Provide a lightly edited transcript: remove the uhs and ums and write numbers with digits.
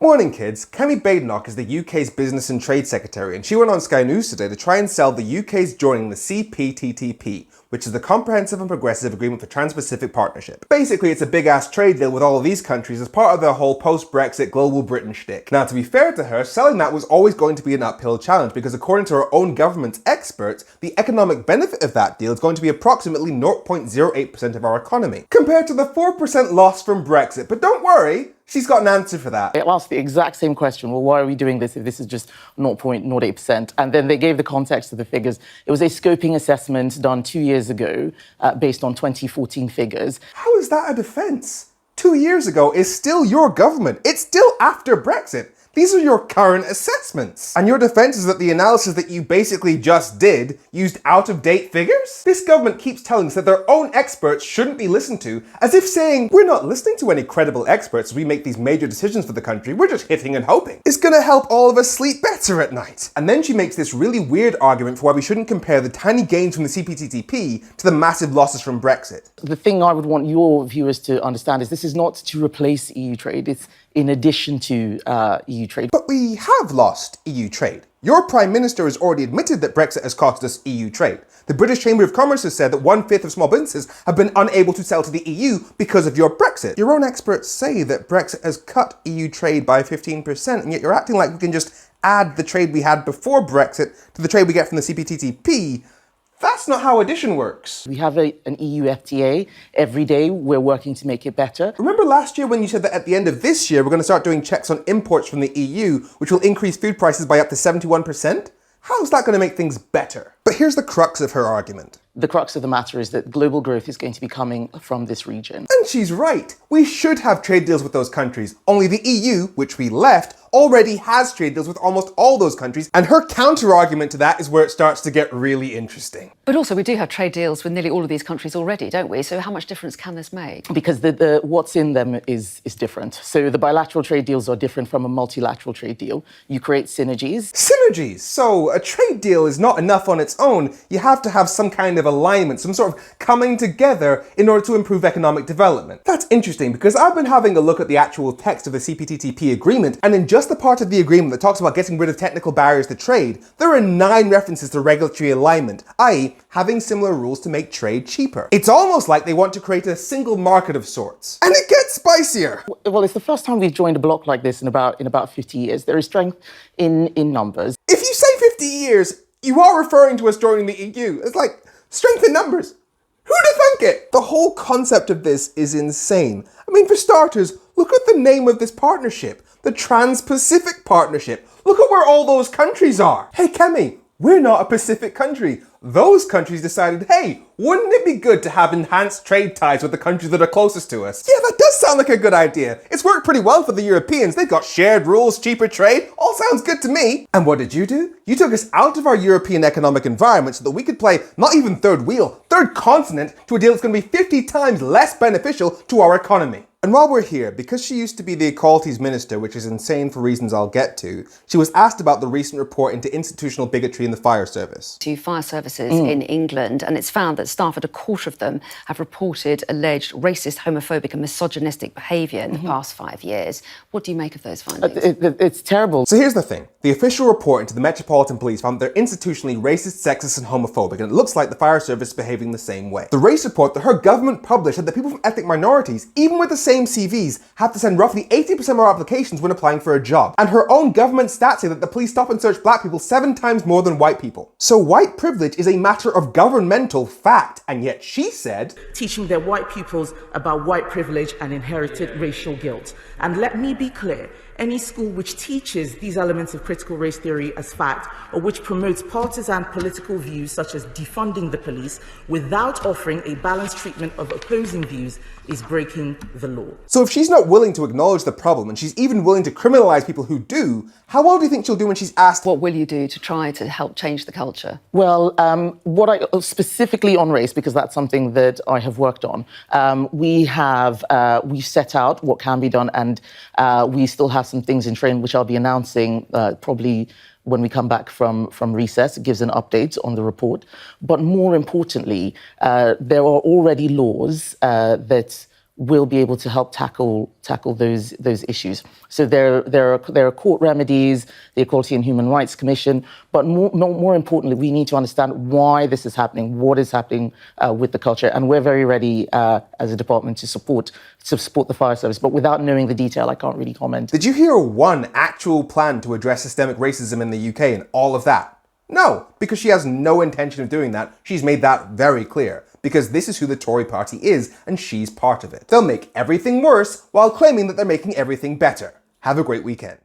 Morning kids, Kemi Badenoch is the UK's Business and Trade Secretary, and she went on Sky News today to try and sell the UK's joining the CPTTP, which is the Comprehensive and Progressive Agreement for Trans-Pacific Partnership. Basically, it's a big-ass trade deal with all of these countries as part of their whole post-Brexit global Britain shtick. Now, to be fair to her, selling that was always going to be an uphill challenge because according to her own government's experts, the economic benefit of that deal is going to be approximately 0.08% of our economy, compared to the 4% loss from Brexit. But don't worry, she's got an answer for that. It asked the exact same question. Well, why are we doing this if this is just 0.08%? And then they gave the context of the figures. It was a scoping assessment done 2 years ago based on 2014 figures. How is that a defence? 2 years ago is still your government. It's still after Brexit. These are your current assessments. And your defense is that the analysis that you basically just did used out-of-date figures? This government keeps telling us that their own experts shouldn't be listened to, as if saying, we're not listening to any credible experts as we make these major decisions for the country, we're just hitting and hoping. It's gonna help all of us sleep better at night. And then she makes this really weird argument for why we shouldn't compare the tiny gains from the CPTTP to the massive losses from Brexit. The thing I would want your viewers to understand is this is not to replace EU trade, it's in addition to EU trade. But we have lost EU trade. Your Prime Minister has already admitted that Brexit has cost us EU trade. The British Chamber of Commerce has said that 1/5 of small businesses have been unable to sell to the EU because of your Brexit. Your own experts say that Brexit has cut EU trade by 15%, and yet you're acting like we can just add the trade we had before Brexit to the trade we get from the CPTTP. That's not how addition works. We have an EU FTA. Every day we're working to make it better. Remember last year when you said that at the end of this year we're going to start doing checks on imports from the EU, which will increase food prices by up to 71%? How is that going to make things better? But here's the crux of her argument. The crux of the matter is that global growth is going to be coming from this region. And she's right. We should have trade deals with those countries. Only the EU, which we left, already has trade deals with almost all those countries. And her counter-argument to that is where it starts to get really interesting. But also we do have trade deals with nearly all of these countries already, don't we? So how much difference can this make? Because the what's in them is different. So the bilateral trade deals are different from a multilateral trade deal. You create synergies. Synergies. So a trade deal is not enough on its own. You have to have some kind of alignment, some sort of coming together in order to improve economic development. That's interesting because I've been having a look at the actual text of the CPTTP agreement, and in just the part of the agreement that talks about getting rid of technical barriers to trade, there are 9 references to regulatory alignment, i.e. having similar rules to make trade cheaper. It's almost like they want to create a single market of sorts. And it gets spicier. Well, it's the first time we've joined a bloc like this in about 50 years. There is strength in numbers. If you say 50 years, you are referring to us joining the EU. It's like strength in numbers. Who'd have thunk it? The whole concept of this is insane. I mean, for starters, look at the name of this partnership. The Trans-Pacific Partnership. Look at where all those countries are. Hey, Kemi, we're not a Pacific country. Those countries decided, hey, wouldn't it be good to have enhanced trade ties with the countries that are closest to us? Yeah, that does sound like a good idea. It's worked pretty well for the Europeans. They've got shared rules, cheaper trade. All sounds good to me. And what did you do? You took us out of our European economic environment so that we could play not even third wheel, third continent to a deal that's going to be 50 times less beneficial to our economy. And while we're here, because she used to be the Equalities Minister, which is insane for reasons I'll get to, she was asked about the recent report into institutional bigotry in the fire service. To fire services in England, and it's found that staff at a quarter of them have reported alleged racist, homophobic and misogynistic behaviour in the past 5 years. What do you make of those findings? It's terrible. So here's the thing. The official report into the Metropolitan Police found that they're institutionally racist, sexist and homophobic, and it looks like the fire service is behaving the same way. The race report that her government published said that people from ethnic minorities, even with the same CVs, have to send roughly 80% more applications when applying for a job. And her own government stats say that the police stop and search black people 7 times more than white people. So white privilege is a matter of governmental fact, and yet she said, teaching their white pupils about white privilege and inherited racial guilt. And let me be clear, any school which teaches these elements of critical race theory as fact, or which promotes partisan political views such as defunding the police without offering a balanced treatment of opposing views, is breaking the law. So if she's not willing to acknowledge the problem, and she's even willing to criminalise people who do, how well do you think she'll do when she's asked, What will you do to try to help change the culture? Well, what I specifically on race, because that's something that I have worked on, we've set out what can be done, and we still have some things in train which I'll be announcing probably when we come back from recess. It gives an update on the report. But more importantly, there are already laws that will be able to help tackle those issues. So there are court remedies, the Equality and Human Rights Commission, but more importantly, we need to understand why this is happening, what is happening with the culture, and we're very ready as a department to support the fire service. But without knowing the detail, I can't really comment. Did you hear one actual plan to address systemic racism in the UK and all of that? No, because she has no intention of doing that. She's made that very clear. Because this is who the Tory party is, and she's part of it. They'll make everything worse while claiming that they're making everything better. Have a great weekend.